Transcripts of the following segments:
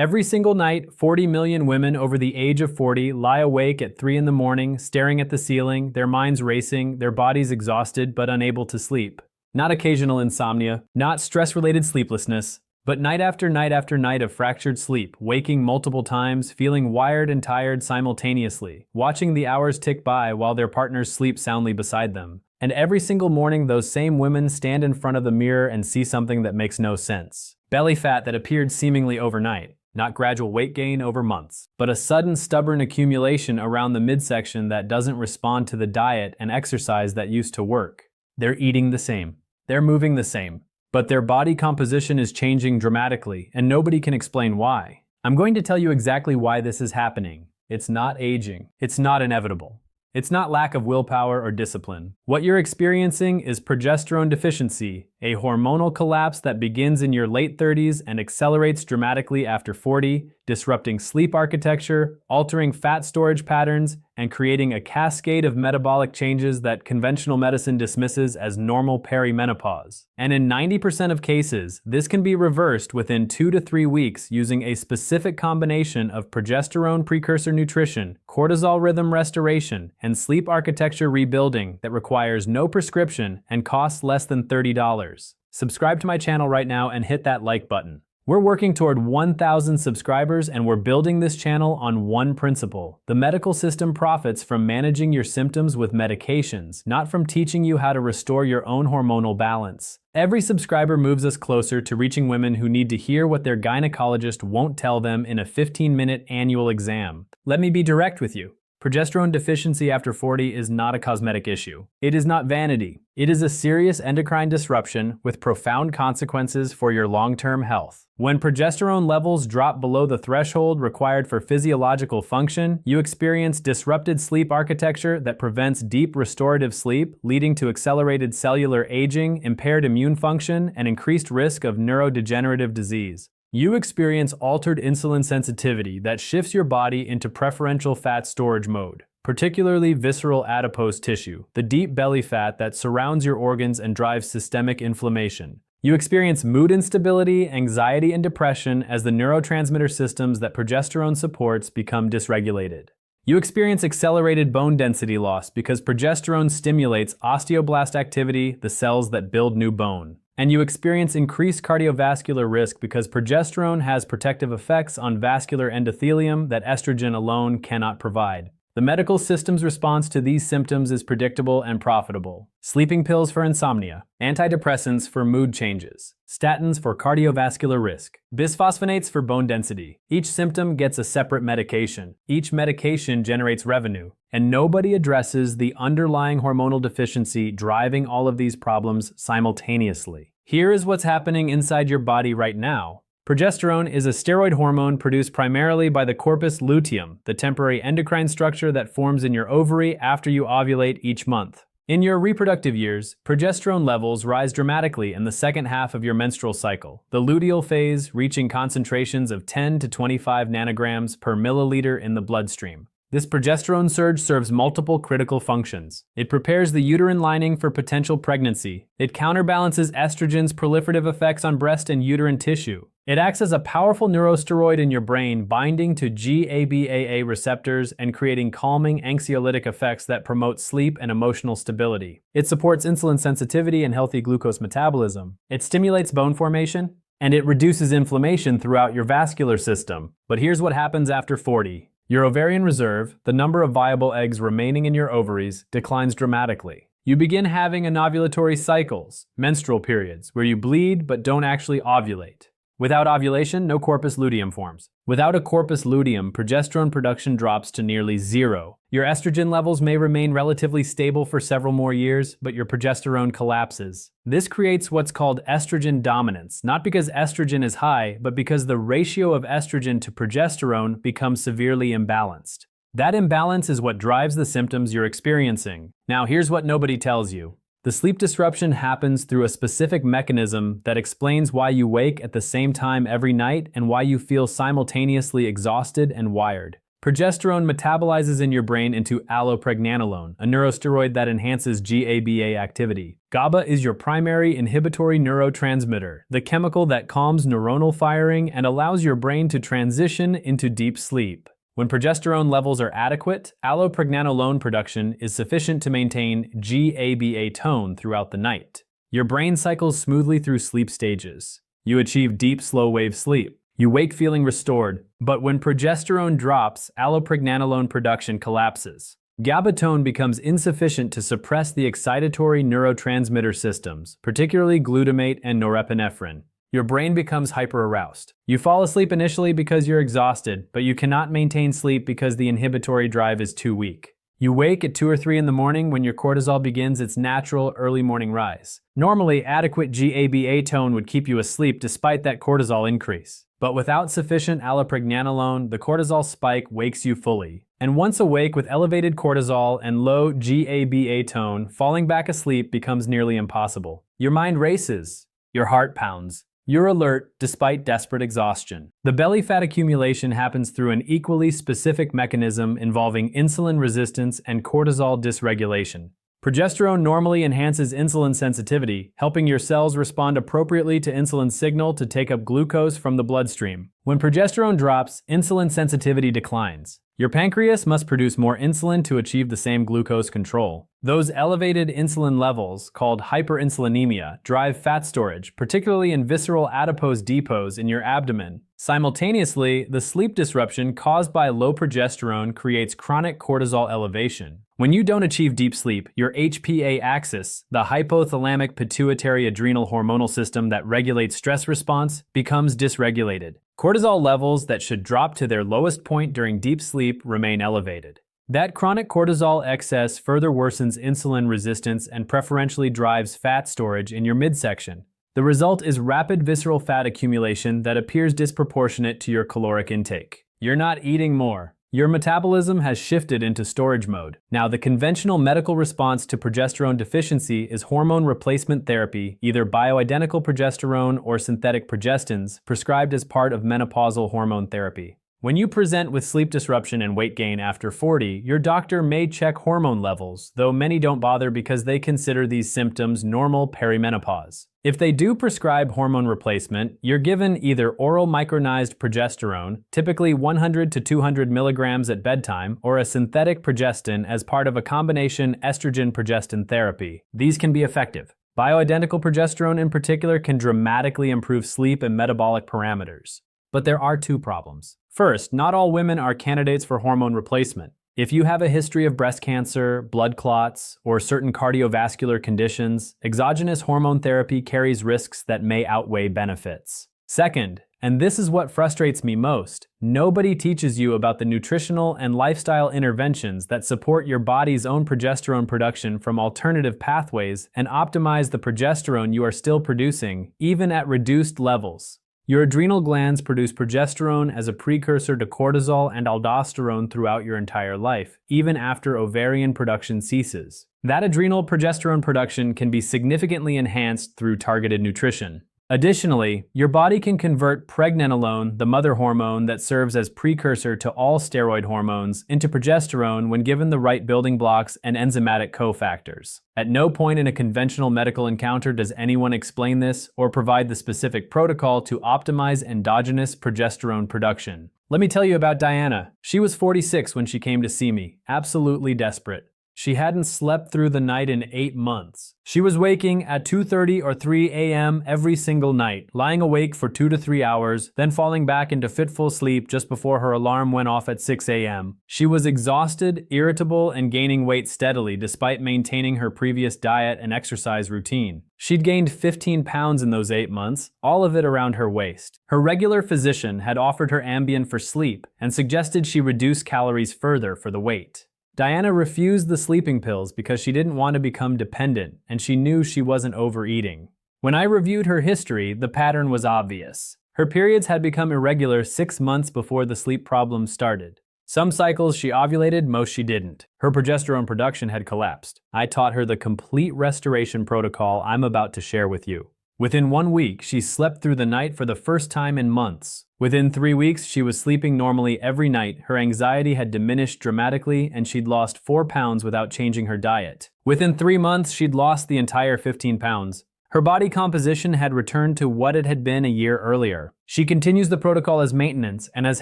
Every single night, 40 million women over the age of 40 lie awake at 3 in the morning, staring at the ceiling, their minds racing, their bodies exhausted but unable to sleep. Not occasional insomnia, not stress-related sleeplessness, but night after night after night of fractured sleep, waking multiple times, feeling wired and tired simultaneously, watching the hours tick by while their partners sleep soundly beside them. And every single morning, those same women stand in front of the mirror and see something that makes no sense. Belly fat that appeared seemingly overnight. Not gradual weight gain over months, but a sudden stubborn accumulation around the midsection that doesn't respond to the diet and exercise that used to work. They're eating the same. They're moving the same. But their body composition is changing dramatically, and nobody can explain why. I'm going to tell you exactly why this is happening. It's not aging. It's not inevitable. It's not lack of willpower or discipline. What you're experiencing is progesterone deficiency, a hormonal collapse that begins in your late 30s and accelerates dramatically after 40, disrupting sleep architecture, altering fat storage patterns, and creating a cascade of metabolic changes that conventional medicine dismisses as normal perimenopause. And in 90% of cases, this can be reversed within 2 to 3 weeks using a specific combination of progesterone precursor nutrition, cortisol rhythm restoration, and sleep architecture rebuilding that requires no prescription and costs less than $30. Subscribe to my channel right now and hit that like button. We're working toward 1,000 subscribers, and we're building this channel on one principle. The medical system profits from managing your symptoms with medications, not from teaching you how to restore your own hormonal balance. Every subscriber moves us closer to reaching women who need to hear what their gynecologist won't tell them in a 15-minute annual exam. Let me be direct with you. Progesterone deficiency after 40 is not a cosmetic issue. It is not vanity. It is a serious endocrine disruption with profound consequences for your long-term health. When progesterone levels drop below the threshold required for physiological function, you experience disrupted sleep architecture that prevents deep restorative sleep, leading to accelerated cellular aging, impaired immune function, and increased risk of neurodegenerative disease. You experience altered insulin sensitivity that shifts your body into preferential fat storage mode, particularly visceral adipose tissue, the deep belly fat that surrounds your organs and drives systemic inflammation. You experience mood instability, anxiety, and depression as the neurotransmitter systems that progesterone supports become dysregulated. You experience accelerated bone density loss because progesterone stimulates osteoblast activity, the cells that build new bone. And you experience increased cardiovascular risk because progesterone has protective effects on vascular endothelium that estrogen alone cannot provide. The medical system's response to these symptoms is predictable and profitable. Sleeping pills for insomnia, antidepressants for mood changes, statins for cardiovascular risk, bisphosphonates for bone density. Each symptom gets a separate medication. Each medication generates revenue. And nobody addresses the underlying hormonal deficiency driving all of these problems simultaneously. Here is what's happening inside your body right now. Progesterone is a steroid hormone produced primarily by the corpus luteum, the temporary endocrine structure that forms in your ovary after you ovulate each month. In your reproductive years, progesterone levels rise dramatically in the second half of your menstrual cycle, the luteal phase reaching concentrations of 10 to 25 nanograms per milliliter in the bloodstream. This progesterone surge serves multiple critical functions. It prepares the uterine lining for potential pregnancy. It counterbalances estrogen's proliferative effects on breast and uterine tissue. It acts as a powerful neurosteroid in your brain, binding to GABAA receptors and creating calming anxiolytic effects that promote sleep and emotional stability. It supports insulin sensitivity and healthy glucose metabolism. It stimulates bone formation, and it reduces inflammation throughout your vascular system. But here's what happens after 40. Your ovarian reserve, the number of viable eggs remaining in your ovaries, declines dramatically. You begin having anovulatory cycles, menstrual periods, where you bleed but don't actually ovulate. Without ovulation, no corpus luteum forms. Without a corpus luteum, progesterone production drops to nearly zero. Your estrogen levels may remain relatively stable for several more years, but your progesterone collapses. This creates what's called estrogen dominance, not because estrogen is high, but because the ratio of estrogen to progesterone becomes severely imbalanced. That imbalance is what drives the symptoms you're experiencing. Now, here's what nobody tells you. The sleep disruption happens through a specific mechanism that explains why you wake at the same time every night and why you feel simultaneously exhausted and wired. Progesterone metabolizes in your brain into allopregnanolone, a neurosteroid that enhances GABA activity. GABA is your primary inhibitory neurotransmitter, the chemical that calms neuronal firing and allows your brain to transition into deep sleep. When progesterone levels are adequate, allopregnanolone production is sufficient to maintain GABA tone throughout the night. Your brain cycles smoothly through sleep stages. You achieve deep, slow-wave sleep. You wake feeling restored, but when progesterone drops, allopregnanolone production collapses. GABA tone becomes insufficient to suppress the excitatory neurotransmitter systems, particularly glutamate and norepinephrine. Your brain becomes hyper-aroused. You fall asleep initially because you're exhausted, but you cannot maintain sleep because the inhibitory drive is too weak. You wake at 2 or 3 in the morning when your cortisol begins its natural early morning rise. Normally, adequate GABA tone would keep you asleep despite that cortisol increase. But without sufficient allopregnanolone, the cortisol spike wakes you fully. And once awake with elevated cortisol and low GABA tone, falling back asleep becomes nearly impossible. Your mind races. Your heart pounds. You're alert despite desperate exhaustion. The belly fat accumulation happens through an equally specific mechanism involving insulin resistance and cortisol dysregulation. Progesterone normally enhances insulin sensitivity, helping your cells respond appropriately to insulin signal to take up glucose from the bloodstream. When progesterone drops, insulin sensitivity declines. Your pancreas must produce more insulin to achieve the same glucose control. Those elevated insulin levels, called hyperinsulinemia, drive fat storage, particularly in visceral adipose depots in your abdomen. Simultaneously, the sleep disruption caused by low progesterone creates chronic cortisol elevation. When you don't achieve deep sleep, your HPA axis, the hypothalamic pituitary adrenal hormonal system that regulates stress response, becomes dysregulated. Cortisol levels that should drop to their lowest point during deep sleep remain elevated. That chronic cortisol excess further worsens insulin resistance and preferentially drives fat storage in your midsection. The result is rapid visceral fat accumulation that appears disproportionate to your caloric intake. You're not eating more. Your metabolism has shifted into storage mode. Now, the conventional medical response to progesterone deficiency is hormone replacement therapy, either bioidentical progesterone or synthetic progestins, prescribed as part of menopausal hormone therapy. When you present with sleep disruption and weight gain after 40, your doctor may check hormone levels, though many don't bother because they consider these symptoms normal perimenopause. If they do prescribe hormone replacement, you're given either oral micronized progesterone, typically 100 to 200 milligrams at bedtime, or a synthetic progestin as part of a combination estrogen-progestin therapy. These can be effective. Bioidentical progesterone in particular can dramatically improve sleep and metabolic parameters. But there are 2 problems. First, not all women are candidates for hormone replacement. If you have a history of breast cancer, blood clots, or certain cardiovascular conditions, exogenous hormone therapy carries risks that may outweigh benefits. Second, and this is what frustrates me most, nobody teaches you about the nutritional and lifestyle interventions that support your body's own progesterone production from alternative pathways and optimize the progesterone you are still producing, even at reduced levels. Your adrenal glands produce progesterone as a precursor to cortisol and aldosterone throughout your entire life, even after ovarian production ceases. That adrenal progesterone production can be significantly enhanced through targeted nutrition. Additionally, your body can convert pregnenolone, the mother hormone that serves as precursor to all steroid hormones, into progesterone when given the right building blocks and enzymatic cofactors. At no point in a conventional medical encounter does anyone explain this or provide the specific protocol to optimize endogenous progesterone production. Let me tell you about Diana. She was 46 when she came to see me, absolutely desperate. She hadn't slept through the night in 8 months. She was waking at 2:30 or 3 a.m. every single night, lying awake for 2 to 3 hours, then falling back into fitful sleep just before her alarm went off at 6 a.m. She was exhausted, irritable, and gaining weight steadily despite maintaining her previous diet and exercise routine. She'd gained 15 pounds in those 8 months, all of it around her waist. Her regular physician had offered her Ambien for sleep and suggested she reduce calories further for the weight. Diana refused the sleeping pills because she didn't want to become dependent, and she knew she wasn't overeating. When I reviewed her history, the pattern was obvious. Her periods had become irregular 6 months before the sleep problems started. Some cycles she ovulated, most she didn't. Her progesterone production had collapsed. I taught her the complete restoration protocol I'm about to share with you. Within 1 week, she slept through the night for the first time in months. Within 3 weeks, she was sleeping normally every night, her anxiety had diminished dramatically, and she'd lost 4 pounds without changing her diet. Within 3 months, she'd lost the entire 15 pounds. Her body composition had returned to what it had been a year earlier. She continues the protocol as maintenance and has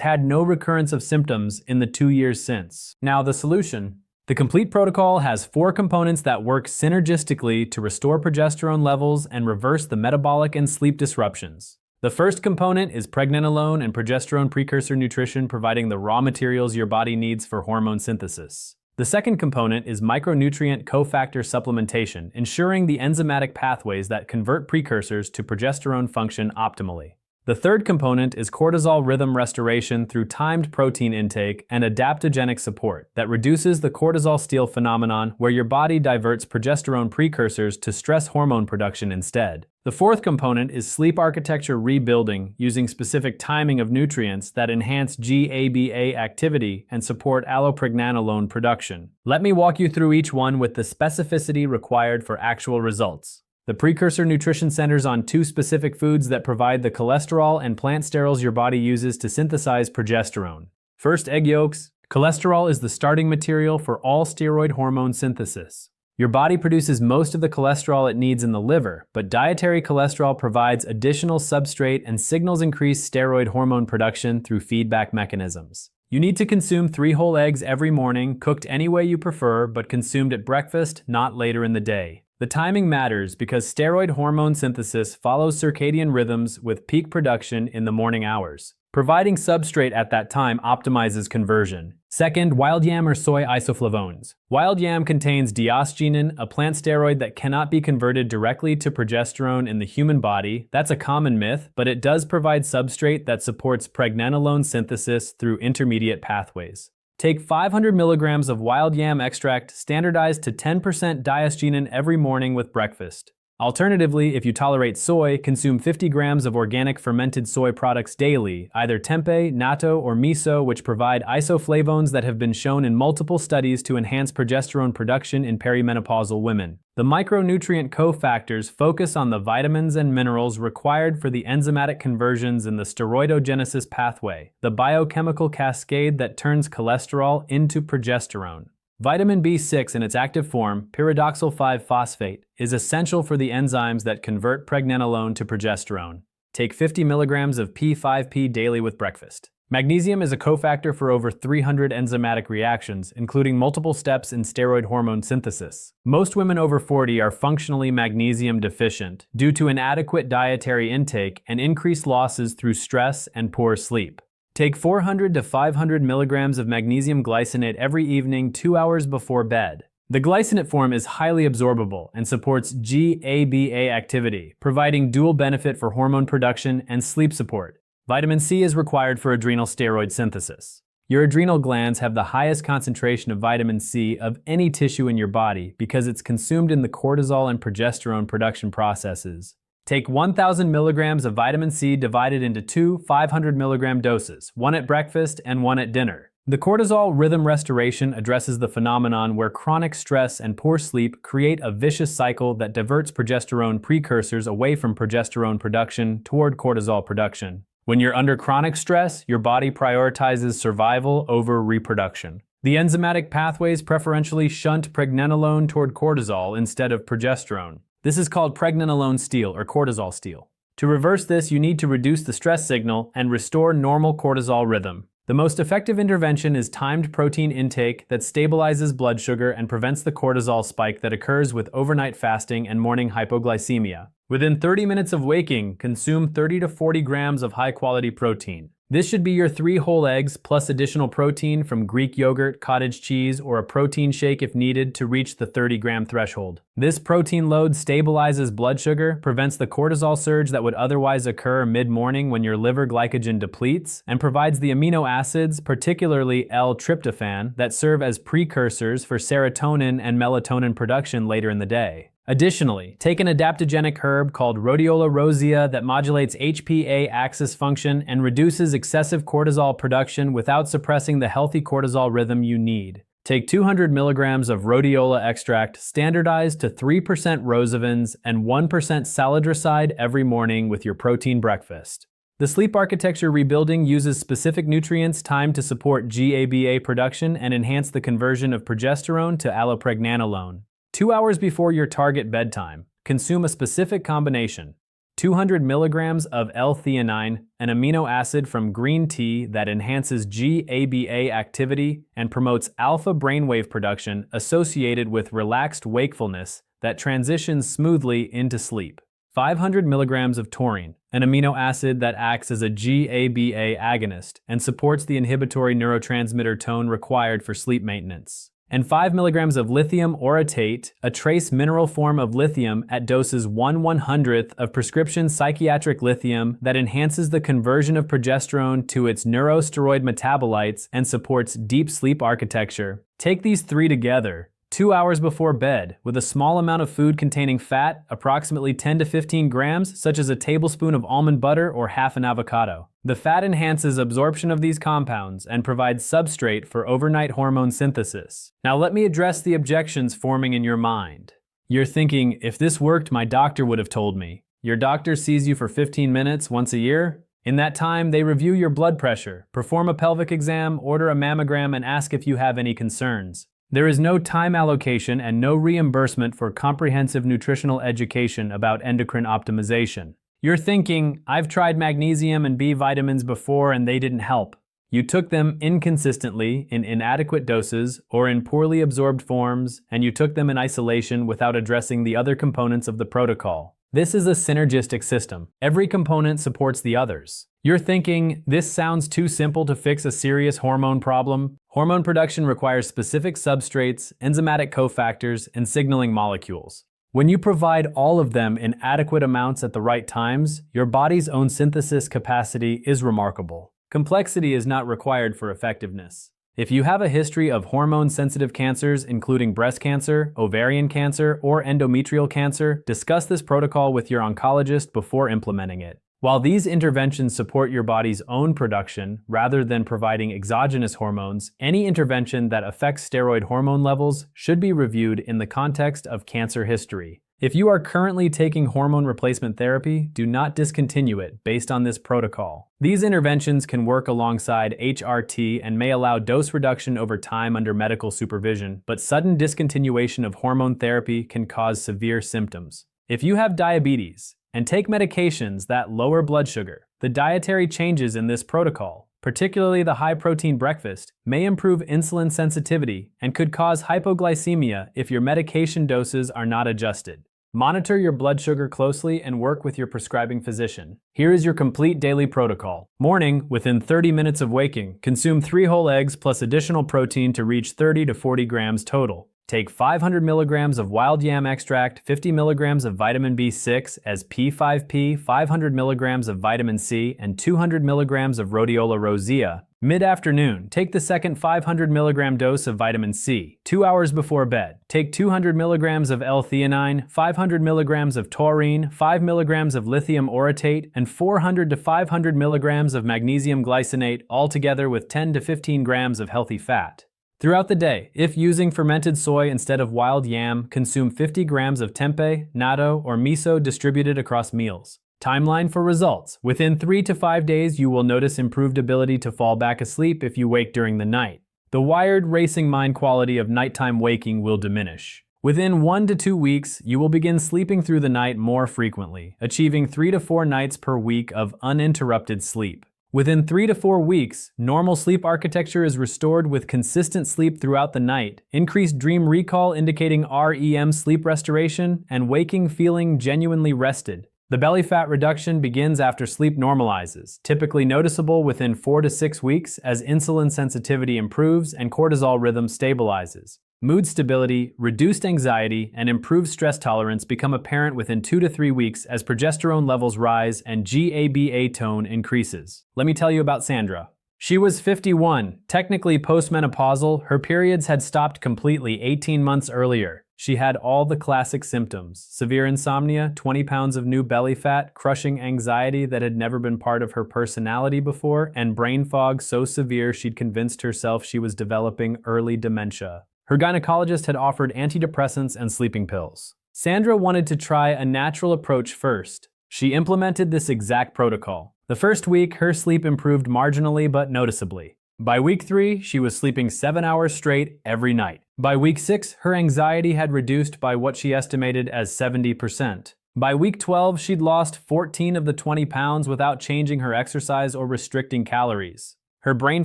had no recurrence of symptoms in the 2 years since. Now, the solution. The complete protocol has 4 components that work synergistically to restore progesterone levels and reverse the metabolic and sleep disruptions. The first component is pregnenolone and progesterone precursor nutrition, providing the raw materials your body needs for hormone synthesis. The second component is micronutrient cofactor supplementation, ensuring the enzymatic pathways that convert precursors to progesterone function optimally. The third component is cortisol rhythm restoration through timed protein intake and adaptogenic support that reduces the cortisol steal phenomenon, where your body diverts progesterone precursors to stress hormone production instead. The fourth component is sleep architecture rebuilding, using specific timing of nutrients that enhance GABA activity and support allopregnanolone production. Let me walk you through each one with the specificity required for actual results. The precursor nutrition centers on 2 specific foods that provide the cholesterol and plant sterols your body uses to synthesize progesterone. First, egg yolks. Cholesterol is the starting material for all steroid hormone synthesis. Your body produces most of the cholesterol it needs in the liver, but dietary cholesterol provides additional substrate and signals increased steroid hormone production through feedback mechanisms. You need to consume 3 whole eggs every morning, cooked any way you prefer, but consumed at breakfast, not later in the day. The timing matters because steroid hormone synthesis follows circadian rhythms with peak production in the morning hours. Providing substrate at that time optimizes conversion. Second, wild yam or soy isoflavones. Wild yam contains diosgenin, a plant steroid that cannot be converted directly to progesterone in the human body. That's a common myth, but it does provide substrate that supports pregnenolone synthesis through intermediate pathways. Take 500 milligrams of wild yam extract, standardized to 10% diosgenin every morning with breakfast. Alternatively, if you tolerate soy, consume 50 grams of organic fermented soy products daily, either tempeh, natto, or miso, which provide isoflavones that have been shown in multiple studies to enhance progesterone production in perimenopausal women. The micronutrient cofactors focus on the vitamins and minerals required for the enzymatic conversions in the steroidogenesis pathway, the biochemical cascade that turns cholesterol into progesterone. Vitamin B6 in its active form, pyridoxal 5-phosphate, is essential for the enzymes that convert pregnenolone to progesterone. Take 50 milligrams of P5P daily with breakfast. Magnesium is a cofactor for over 300 enzymatic reactions, including multiple steps in steroid hormone synthesis. Most women over 40 are functionally magnesium deficient due to inadequate dietary intake and increased losses through stress and poor sleep. Take 400 to 500 milligrams of magnesium glycinate every evening 2 hours before bed. The glycinate form is highly absorbable and supports GABA activity, providing dual benefit for hormone production and sleep support. Vitamin C is required for adrenal steroid synthesis. Your adrenal glands have the highest concentration of vitamin C of any tissue in your body because it's consumed in the cortisol and progesterone production processes. Take 1,000 milligrams of vitamin C divided into 2 500 milligram doses, one at breakfast and one at dinner. The cortisol rhythm restoration addresses the phenomenon where chronic stress and poor sleep create a vicious cycle that diverts progesterone precursors away from progesterone production toward cortisol production. When you're under chronic stress, your body prioritizes survival over reproduction. The enzymatic pathways preferentially shunt pregnenolone toward cortisol instead of progesterone. This is called pregnenolone steal or cortisol steal. To reverse this, you need to reduce the stress signal and restore normal cortisol rhythm. The most effective intervention is timed protein intake that stabilizes blood sugar and prevents the cortisol spike that occurs with overnight fasting and morning hypoglycemia. Within 30 minutes of waking, consume 30 to 40 grams of high-quality protein. This should be your 3 whole eggs plus additional protein from Greek yogurt, cottage cheese, or a protein shake if needed to reach the 30-gram threshold. This protein load stabilizes blood sugar, prevents the cortisol surge that would otherwise occur mid-morning when your liver glycogen depletes, and provides the amino acids, particularly L-tryptophan, that serve as precursors for serotonin and melatonin production later in the day. Additionally, take an adaptogenic herb called Rhodiola rosea that modulates HPA axis function and reduces excessive cortisol production without suppressing the healthy cortisol rhythm you need. Take 200 milligrams of rhodiola extract standardized to 3% rosavins and 1% saladroside every morning with your protein breakfast. The sleep architecture rebuilding uses specific nutrients timed to support GABA production and enhance the conversion of progesterone to allopregnanolone. 2 hours before your target bedtime, consume a specific combination: 200 milligrams of L-theanine, an amino acid from green tea that enhances GABA activity and promotes alpha brainwave production associated with relaxed wakefulness that transitions smoothly into sleep. 500 milligrams of taurine, an amino acid that acts as a GABA agonist and supports the inhibitory neurotransmitter tone required for sleep maintenance. And 5 milligrams of lithium orotate, a trace mineral form of lithium at doses 1/100th of prescription psychiatric lithium that enhances the conversion of progesterone to its neurosteroid metabolites and supports deep sleep architecture. Take these three together 2 hours before bed with a small amount of food containing fat, approximately 10 to 15 grams, such as a tablespoon of almond butter or half an avocado. The fat enhances absorption of these compounds and provides substrate for overnight hormone synthesis. Now let me address the objections forming in your mind. You're thinking, if this worked, my doctor would have told me. Your doctor sees you for 15 minutes once a year. In that time, they review your blood pressure, perform a pelvic exam, order a mammogram, and ask if you have any concerns. There is no time allocation and no reimbursement for comprehensive nutritional education about endocrine optimization. You're thinking, I've tried magnesium and B vitamins before and they didn't help. You took them inconsistently, in inadequate doses, or in poorly absorbed forms, and you took them in isolation without addressing the other components of the protocol. This is a synergistic system. Every component supports the others. You're thinking, this sounds too simple to fix a serious hormone problem. Hormone production requires specific substrates, enzymatic cofactors, and signaling molecules. When you provide all of them in adequate amounts at the right times, your body's own synthesis capacity is remarkable. Complexity is not required for effectiveness. If you have a history of hormone-sensitive cancers, including breast cancer, ovarian cancer, or endometrial cancer, discuss this protocol with your oncologist before implementing it. While these interventions support your body's own production rather than providing exogenous hormones, any intervention that affects steroid hormone levels should be reviewed in the context of cancer history. If you are currently taking hormone replacement therapy, do not discontinue it based on this protocol. These interventions can work alongside HRT and may allow dose reduction over time under medical supervision, but sudden discontinuation of hormone therapy can cause severe symptoms. If you have diabetes and take medications that lower blood sugar, the dietary changes in this protocol, particularly the high-protein breakfast, may improve insulin sensitivity and could cause hypoglycemia if your medication doses are not adjusted. Monitor your blood sugar closely and work with your prescribing physician. Here is your complete daily protocol. Morning, within 30 minutes of waking, consume 3 whole eggs plus additional protein to reach 30 to 40 grams total. Take 500 milligrams of wild yam extract, 50 milligrams of vitamin B6 as P5P, 500 milligrams of vitamin C, and 200 milligrams of rhodiola rosea. Mid-afternoon, take the second 500 milligram dose of vitamin C. 2 hours before bed, take 200 milligrams of L-theanine, 500 milligrams of taurine, 5 milligrams of lithium orotate, and 400 to 500 milligrams of magnesium glycinate, all together with 10 to 15 grams of healthy fat. Throughout the day, if using fermented soy instead of wild yam, consume 50 grams of tempeh, natto, or miso distributed across meals. Timeline for results. Within 3 to 5 days, you will notice improved ability to fall back asleep if you wake during the night. The wired racing mind quality of nighttime waking will diminish. Within 1 to 2 weeks, you will begin sleeping through the night more frequently, achieving 3 to 4 nights per week of uninterrupted sleep. Within 3 to 4 weeks, normal sleep architecture is restored with consistent sleep throughout the night, increased dream recall indicating REM sleep restoration, and waking feeling genuinely rested. The belly fat reduction begins after sleep normalizes, typically noticeable within 4 to 6 weeks as insulin sensitivity improves and cortisol rhythm stabilizes. Mood stability, reduced anxiety, and improved stress tolerance become apparent within 2 to 3 weeks as progesterone levels rise and GABA tone increases. Let me tell you about Sandra. She was 51, technically postmenopausal. Her periods had stopped completely 18 months earlier. She had all the classic symptoms: severe insomnia, 20 pounds of new belly fat, crushing anxiety that had never been part of her personality before, and brain fog so severe she'd convinced herself she was developing early dementia. Her gynecologist had offered antidepressants and sleeping pills. Sandra wanted to try a natural approach first. She implemented this exact protocol. The first week, her sleep improved marginally but noticeably. By week 3, she was sleeping 7 hours straight every night. By week 6, her anxiety had reduced by what she estimated as 70%. By week 12, she'd lost 14 of the 20 pounds without changing her exercise or restricting calories. Her brain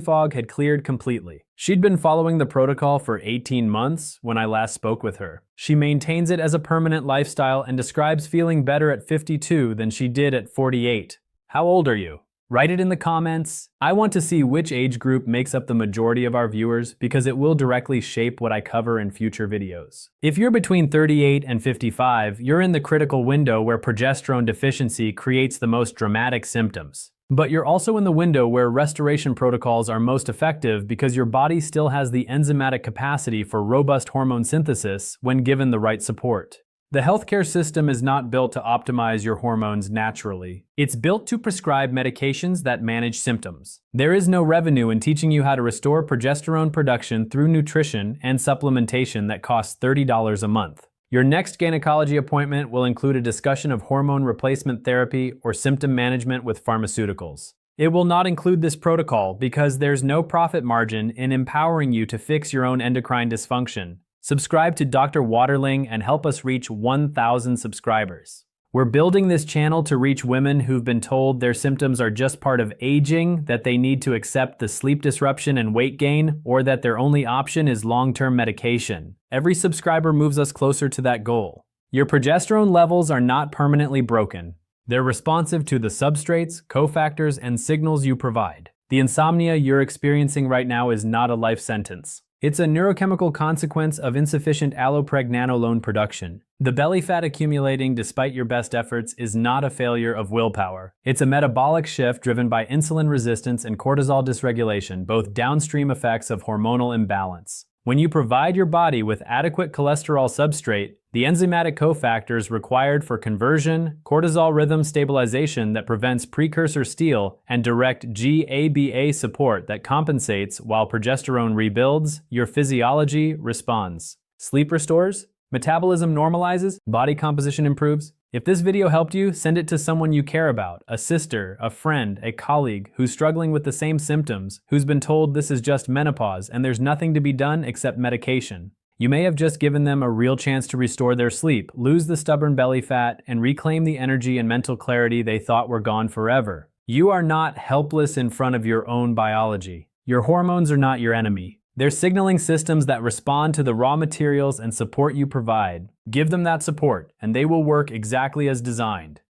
fog had cleared completely. She'd been following the protocol for 18 months when I last spoke with her. She maintains it as a permanent lifestyle and describes feeling better at 52 than she did at 48. How old are you? Write it in the comments. I want to see which age group makes up the majority of our viewers because it will directly shape what I cover in future videos. If you're between 38 and 55, you're in the critical window where progesterone deficiency creates the most dramatic symptoms. But you're also in the window where restoration protocols are most effective because your body still has the enzymatic capacity for robust hormone synthesis when given the right support. The healthcare system is not built to optimize your hormones naturally. It's built to prescribe medications that manage symptoms. There is no revenue in teaching you how to restore progesterone production through nutrition and supplementation that costs $30 a month. Your next gynecology appointment will include a discussion of hormone replacement therapy or symptom management with pharmaceuticals. It will not include this protocol because there's no profit margin in empowering you to fix your own endocrine dysfunction. Subscribe to Dr. Waterling and help us reach 1,000 subscribers. We're building this channel to reach women who've been told their symptoms are just part of aging, that they need to accept the sleep disruption and weight gain, or that their only option is long-term medication. Every subscriber moves us closer to that goal. Your progesterone levels are not permanently broken. They're responsive to the substrates, cofactors, and signals you provide. The insomnia you're experiencing right now is not a life sentence. It's a neurochemical consequence of insufficient allopregnanolone production. The belly fat accumulating despite your best efforts is not a failure of willpower. It's a metabolic shift driven by insulin resistance and cortisol dysregulation, both downstream effects of hormonal imbalance. When you provide your body with adequate cholesterol substrate, the enzymatic cofactors required for conversion, cortisol rhythm stabilization that prevents precursor steal, and direct GABA support that compensates while progesterone rebuilds, your physiology responds. Sleep restores, metabolism normalizes, body composition improves. If this video helped you, send it to someone you care about, a sister, a friend, a colleague who's struggling with the same symptoms, who's been told this is just menopause and there's nothing to be done except medication. You may have just given them a real chance to restore their sleep, lose the stubborn belly fat, and reclaim the energy and mental clarity they thought were gone forever. You are not helpless in front of your own biology. Your hormones are not your enemy. They're signaling systems that respond to the raw materials and support you provide. Give them that support, and they will work exactly as designed.